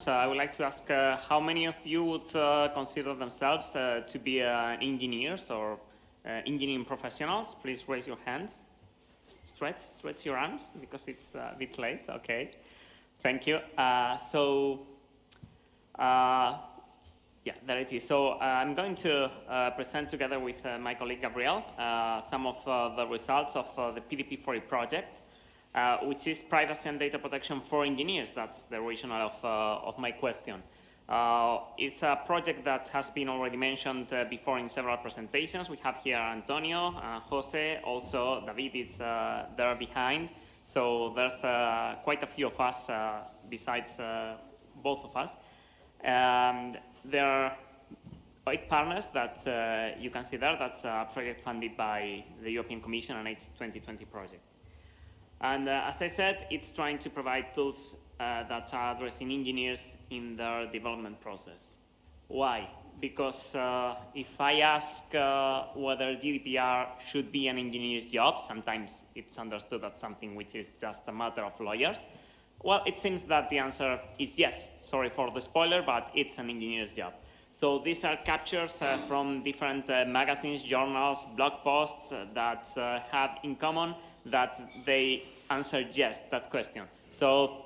So I would like to ask how many of you would consider themselves to be engineers or engineering professionals? Please raise your hands. Stretch your arms because it's a bit late. Okay, thank you. Yeah, there it is. So I'm going to present together with my colleague Gabriel some of the results of the PDP4E project. Which is privacy and data protection for engineers. That's the rationale of my question. It's a project that has been already mentioned before in several presentations. We have here Antonio, Jose, also David is there behind. So there's quite a few of us besides both of us. And there are 8 partners that you can see there. That's a project funded by the European Commission and H 2020 project. And as I said, it's trying to provide tools that are addressing engineers in their development process. Why? Because if I ask whether GDPR should be an engineer's job, sometimes it's understood as something which is just a matter of lawyers. Well, it seems that the answer is yes. Sorry for the spoiler, but it's an engineer's job. So these are captures from different magazines, journals, blog posts that have in common that they answer yes, that question. So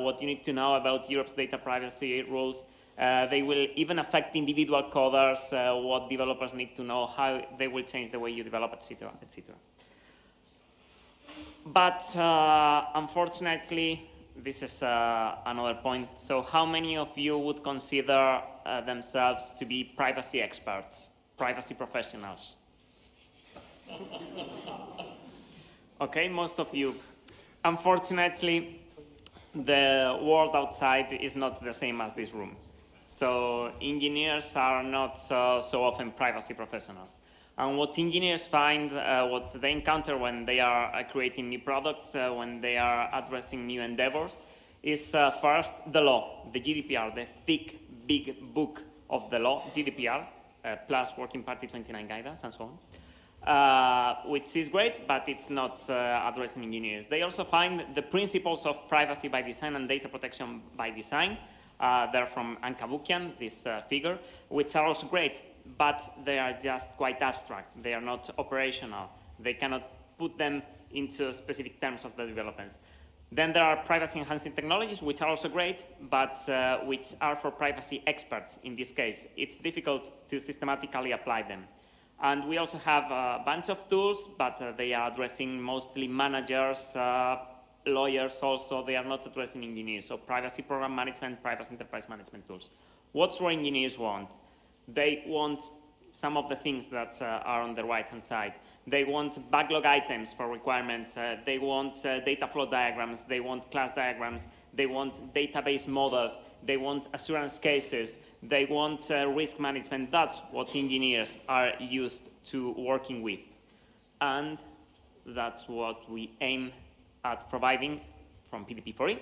what you need to know about Europe's data privacy rules, they will even affect individual coders, what developers need to know, how they will change the way you develop, etc., etc. But unfortunately, this is another point. So how many of you would consider themselves to be privacy experts, privacy professionals? Okay, most of you. Unfortunately, the world outside is not the same as this room. So engineers are not so often privacy professionals. And what engineers find, what they encounter when they are creating new products, when they are addressing new endeavors, is first the law, the GDPR, the thick, big book of the law, GDPR, plus Working Party 29 guidance and so on. Which is great, but it's not addressing engineers. They also find the principles of privacy by design and data protection by design. They're from Anka Bukian, this figure, which are also great, but they are just quite abstract. They are not operational. They cannot put them into specific terms of the developments. Then there are privacy-enhancing technologies, which are also great, but which are for privacy experts in this case. It's difficult to systematically apply them. And we also have a bunch of tools, but they are addressing mostly managers, lawyers also. They are not addressing engineers. So privacy program management, privacy enterprise management tools. What's what engineers want? They want some of the things that are on the right-hand side. They want backlog items for requirements. They want data flow diagrams. They want class diagrams. They want database models. They want assurance cases. They want risk management. That's what engineers are used to working with. And that's what we aim at providing from PDP4E.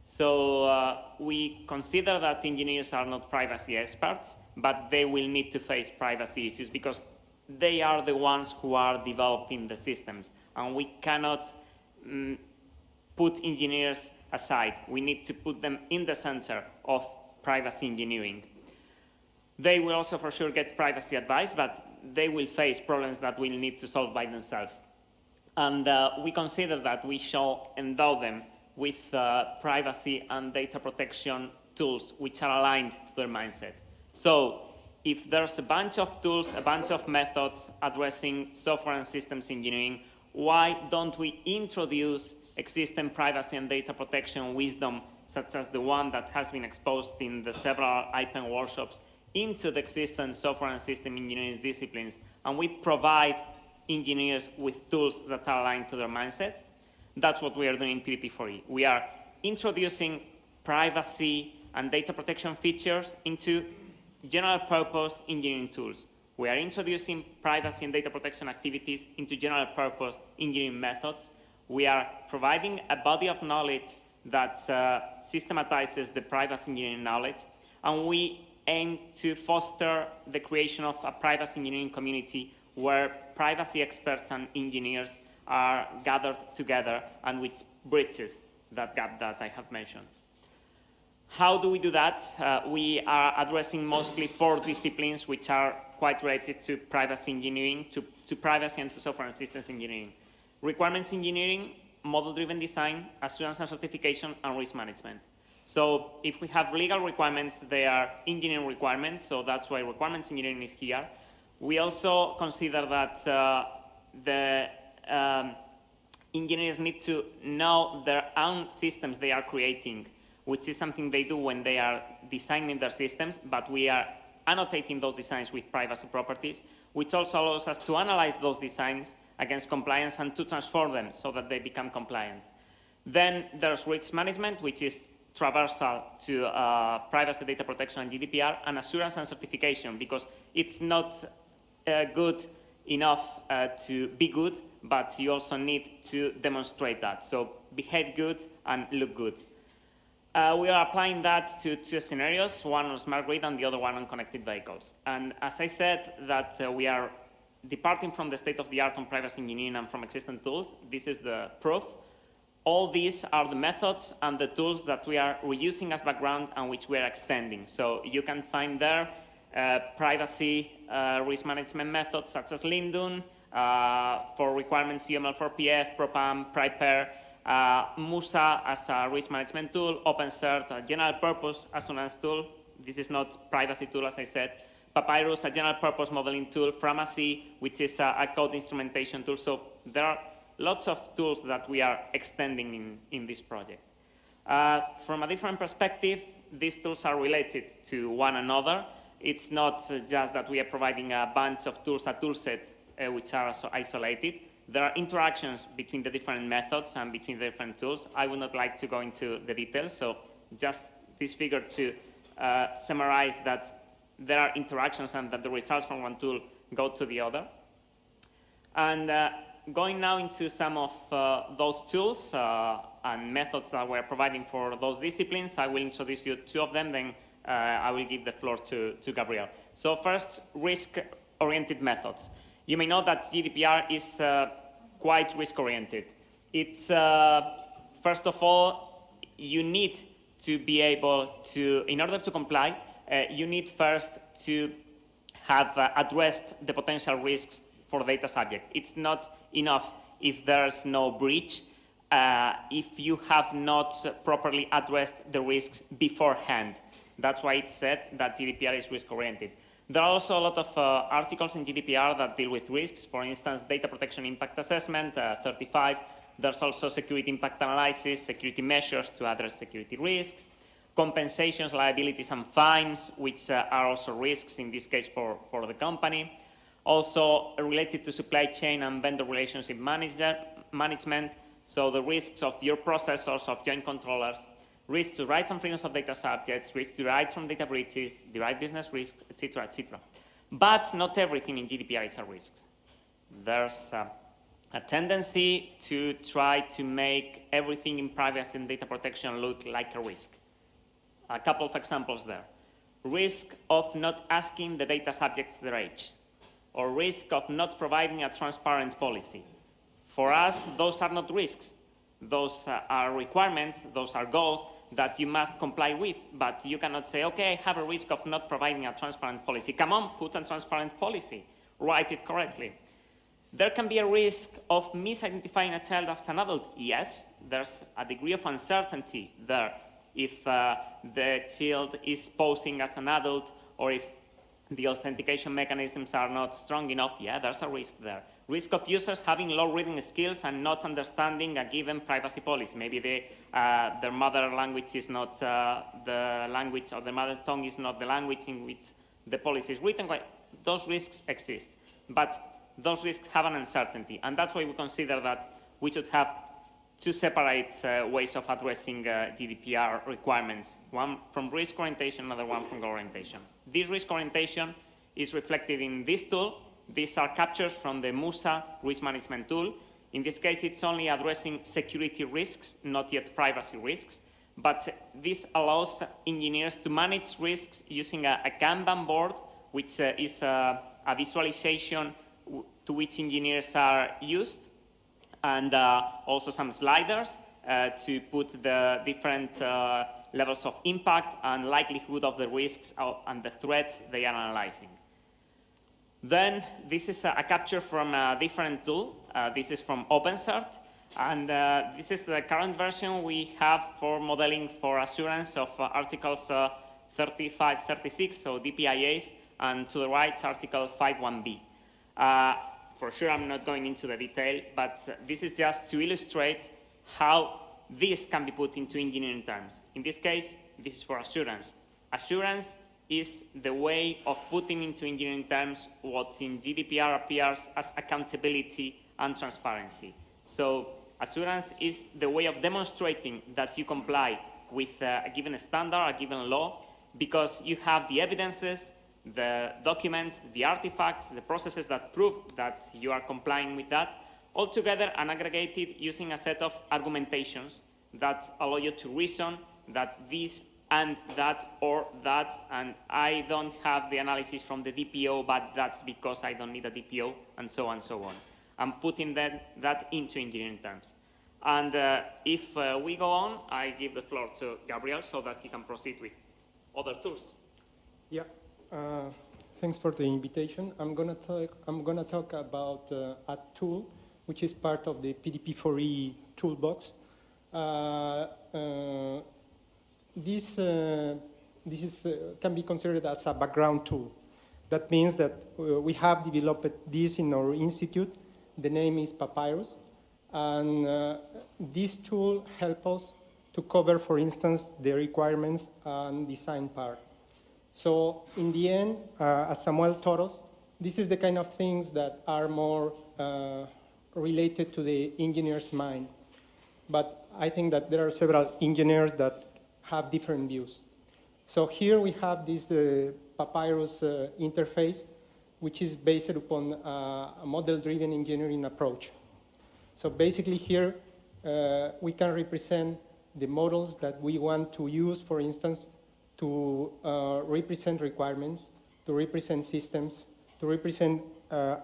So we consider that engineers are not privacy experts, but they will need to face privacy issues because they are the ones who are developing the systems. And we cannot put engineers aside. We need to put them in the center of privacy engineering. They will also for sure get privacy advice, but they will face problems that we'll need to solve by themselves. And we consider that we shall endow them with privacy and data protection tools which are aligned to their mindset. So if there's a bunch of tools, a bunch of methods addressing software and systems engineering, why don't we introduce existing privacy and data protection wisdom, such as the one that has been exposed in the several IPEN workshops, into the existing software and system engineering disciplines, and we provide engineers with tools that are aligned to their mindset? That's what we are doing in PDP4E. We are introducing privacy and data protection features into general purpose engineering tools. We are introducing privacy and data protection activities into general purpose engineering methods. We are providing a body of knowledge that systematizes the privacy engineering knowledge, and we aim to foster the creation of a privacy engineering community where privacy experts and engineers are gathered together and which bridges that gap that I have mentioned. How do we do that? We are addressing mostly 4 disciplines which are quite related to privacy engineering, to privacy and to software and systems engineering. Requirements engineering, model-driven design, assurance and certification, and risk management. So if we have legal requirements, they are engineering requirements, so that's why requirements engineering is here. We also consider that the engineers need to know their own systems they are creating, which is something they do when they are designing their systems, but we are annotating those designs with privacy properties, which also allows us to analyze those designs against compliance and to transform them so that they become compliant. Then there's risk management, which is traversal to privacy, data protection, and GDPR, and assurance and certification, because it's not good enough to be good, but you also need to demonstrate that. So behave good and look good. We are applying that to 2 scenarios, one on smart grid and the other one on connected vehicles. And as I said, that we are departing from the state of the art on privacy engineering and from existing tools. This is the proof. All these are the methods and the tools that we are reusing as background and which we are extending. So you can find there privacy risk management methods such as Lindun, for requirements UML4PF, ProPAM, PriPair, Musa as a risk management tool, OpenCert, a general purpose assurance tool. This is not privacy tool, as I said. Papyrus, a general purpose modeling tool. Framacy, which is a code instrumentation tool. So there are lots of tools that we are extending in this project. From a different perspective, these tools are related to one another. It's not just that we are providing a bunch of tools, a tool set, which are also isolated. There are interactions between the different methods and between the different tools. I would not like to go into the details, so just this figure to summarize that there are interactions and that the results from one tool go to the other. And going now into some of those tools and methods that we're providing for those disciplines, I will introduce you 2 of them, then I will give the floor to Gabriel. So first, risk-oriented methods. You may know that GDPR is quite risk-oriented. It's, first of all, you need to be able to, in order to comply, you need first to have addressed the potential risks for the data subject. It's not enough if there's no breach, if you have not properly addressed the risks beforehand. That's why it's said that GDPR is risk-oriented. There are also a lot of articles in GDPR that deal with risks. For instance, data protection impact assessment, 35. There's also security impact analysis, security measures to address security risks, compensations, liabilities, and fines, which are also risks, in this case for the company. Also related to supply chain and vendor relationship management, so the risks of your processors, of joint controllers, risks to rights and freedoms of data subjects, risks derived from data breaches, derived business risks, etc., etc. But not everything in GDPR is a risk. There's a tendency to try to make everything in privacy and data protection look like a risk. A couple of examples there. Risk of not asking the data subjects their age, or risk of not providing a transparent policy. For us, those are not risks. Those are requirements, those are goals that you must comply with, but you cannot say, okay, I have a risk of not providing a transparent policy. Come on, put a transparent policy, write it correctly. There can be a risk of misidentifying a child as an adult. Yes, there's a degree of uncertainty there. If the child is posing as an adult, or if the authentication mechanisms are not strong enough, yeah, there's a risk there. Risk of users having low reading skills and not understanding a given privacy policy. Maybe their mother language is not the language, or the mother tongue is not the language in which the policy is written. Those risks exist, but those risks have an uncertainty, and that's why we consider that we should have 2 separate ways of addressing GDPR requirements, one from risk orientation, another one from goal orientation. This risk orientation is reflected in this tool. These are captures from the Musa risk management tool. In this case, it's only addressing security risks, not yet privacy risks. But this allows engineers to manage risks using a Kanban board, which is a visualization to which engineers are used, and also some sliders to put the different levels of impact and likelihood of the risks and the threats they are analyzing. Then this is a capture from a different tool. This is from OpenCert, and this is the current version we have for modeling for assurance of articles 35, 36, so DPIAs, and to the right is article 51B. For sure, I'm not going into the detail, but this is just to illustrate how this can be put into engineering terms. In this case, this is for assurance. Assurance is the way of putting into engineering terms what in GDPR appears as accountability and transparency. So assurance is the way of demonstrating that you comply with a given standard, a given law, because you have the evidences, the documents, the artifacts, the processes that prove that you are complying with that, all together and aggregated using a set of argumentations that allow you to reason that this and that or that, and I don't have the analysis from the DPO, but that's because I don't need a DPO, and so on and so on. I'm putting that into engineering terms. And if we go on, I give the floor to Gabriel so that he can proceed with other tools. Yeah, thanks for the invitation. I'm gonna talk about a tool which is part of the PDP4E toolbox. This can be considered as a background tool. That means that we have developed this in our institute. The name is Papyrus. And this tool helps us to cover, for instance, the requirements and design part. So in the end, as Samuel taught us, this is the kind of things that are more related to the engineer's mind. But I think that there are several engineers that have different views. So here we have this Papyrus interface, which is based upon a model-driven engineering approach. So basically here, we can represent the models that we want to use, for instance, to represent requirements, to represent systems, to represent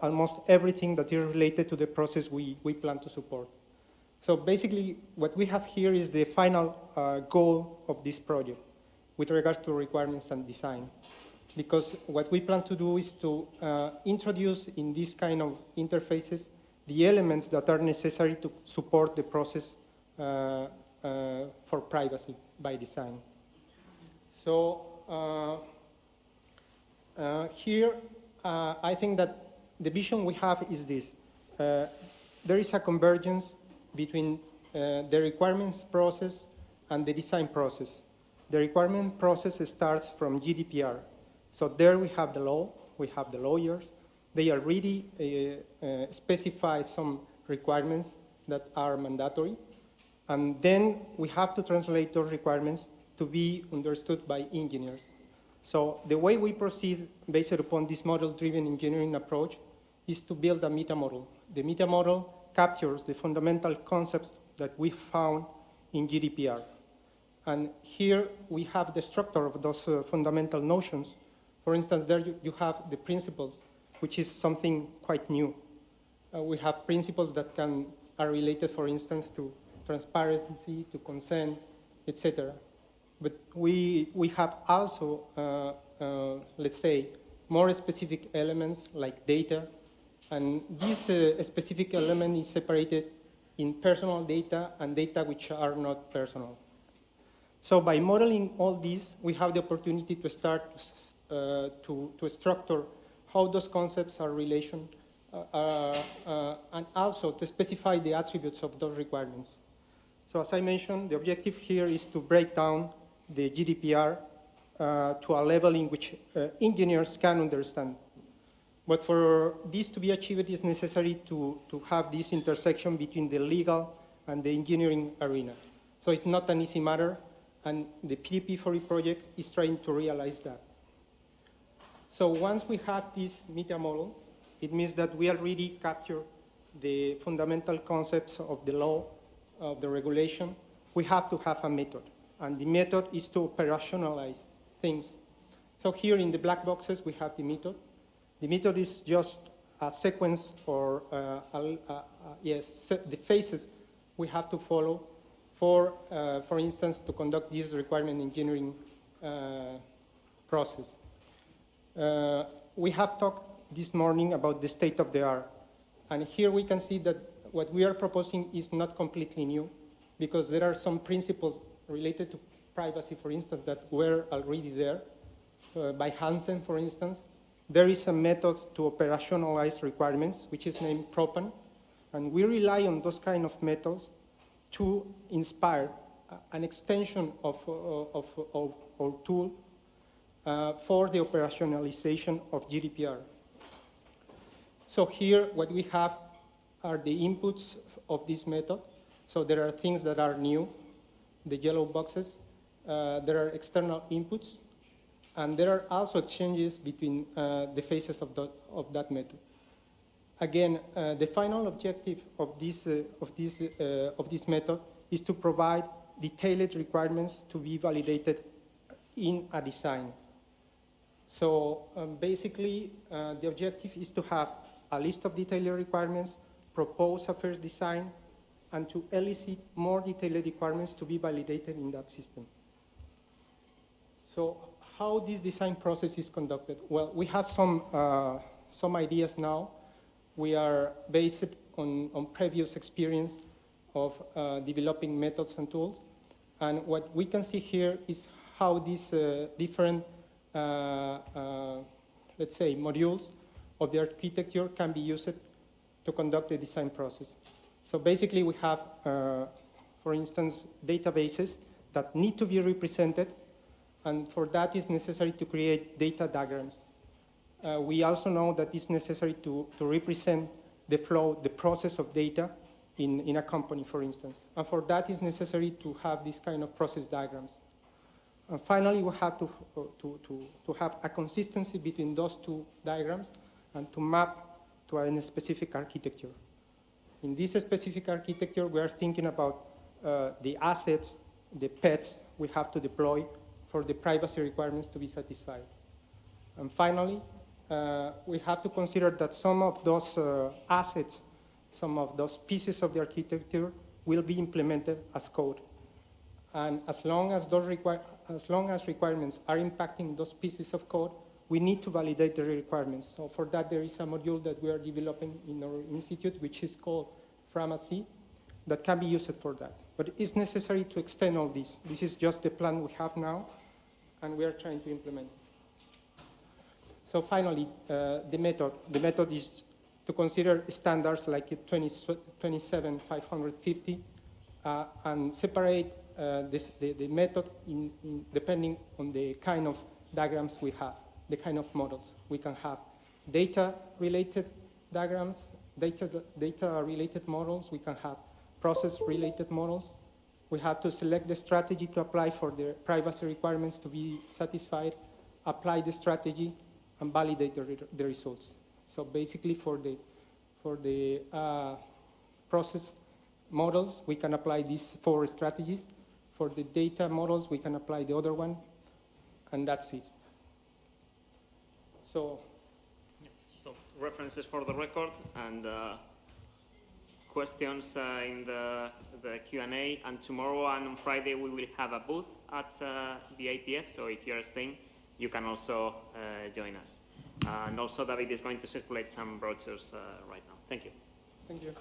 almost everything that is related to the process we plan to support. So basically, what we have here is the final goal of this project with regards to requirements and design. Because what we plan to do is to introduce in this kind of interfaces the elements that are necessary to support the process for privacy by design. So here, I think that the vision we have is this. There is a convergence between the requirements process and the design process. The requirement process starts from GDPR. So there we have the law, we have the lawyers. They already specify some requirements that are mandatory. And then we have to translate those requirements to be understood by engineers. So the way we proceed based upon this model-driven engineering approach is to build a metamodel. The metamodel captures the fundamental concepts that we found in GDPR. And here we have the structure of those fundamental notions. For instance, there you have the principles, which is something quite new. We have principles that are related, for instance, to transparency, to consent, etc. But we have also, let's say, more specific elements like data. And this specific element is separated in personal data and data which are not personal. So by modeling all these, we have the opportunity to start to structure how those concepts are relation, and also to specify the attributes of those requirements. So as I mentioned, the objective here is to break down the GDPR to a level in which engineers can understand. But for this to be achieved, it is necessary to have this intersection between the legal and the engineering arena. So it's not an easy matter, and the PDP4E project is trying to realize that. So once we have this metamodel, it means that we already capture the fundamental concepts of the law, of the regulation. We have to have a method, and the method is to operationalize things. So here in the black boxes, we have the method. The method is just a sequence or, the phases we have to follow for instance, to conduct this requirement engineering process. We have talked this morning about the state of the art. And here we can see that what we are proposing is not completely new, because there are some principles related to privacy, for instance, that were already there. By Hansen, for instance. There is a method to operationalize requirements, which is named PROPAN. And we rely on those kind of methods to inspire an extension of our tool for the operationalization of GDPR. So here, what we have are the inputs of this method. So there are things that are new, the yellow boxes. There are external inputs. And there are also exchanges between the phases of that method. Again, the final objective of this method is to provide detailed requirements to be validated in a design. So basically, the objective is to have a list of detailed requirements, propose a first design, and to elicit more detailed requirements to be validated in that system. So how this design process is conducted? Well, we have some ideas now. We are based on previous experience of developing methods and tools. And what we can see here is how these different, let's say, modules of the architecture can be used to conduct the design process. So basically, we have, for instance, databases that need to be represented. And for that, it's necessary to create data diagrams. We also know that it's necessary to represent the flow, the process of data in a company, for instance. And for that, it's necessary to have this kind of process diagrams. And finally, we have to have a consistency between those two diagrams and to map to a specific architecture. In this specific architecture, we are thinking about the assets, the pets we have to deploy for the privacy requirements to be satisfied. And finally, we have to consider that some of those assets, some of those pieces of the architecture will be implemented as code. And as long as requirements are impacting those pieces of code, we need to validate the requirements. So for that, there is a module that we are developing in our institute, which is called Pharmacy, that can be used for that. But it's necessary to extend all this. This is just the plan we have now, and we are trying to implement it. So finally, the method is to consider standards like 27550 and separate the method depending on the kind of diagrams we have, the kind of models. We can have data-related diagrams, data-related models. We can have process-related models. We have to select the strategy to apply for the privacy requirements to be satisfied, apply the strategy, and validate the results. So basically, for the process models, we can apply these 4 strategies. For the data models, we can apply the other one, and that's it. So references for the record and questions in the Q&A. And tomorrow and on Friday, we will have a booth at the IPF. So if you're staying, you can also join us. And also, David is going to circulate some brochures right now. Thank you. Thank you.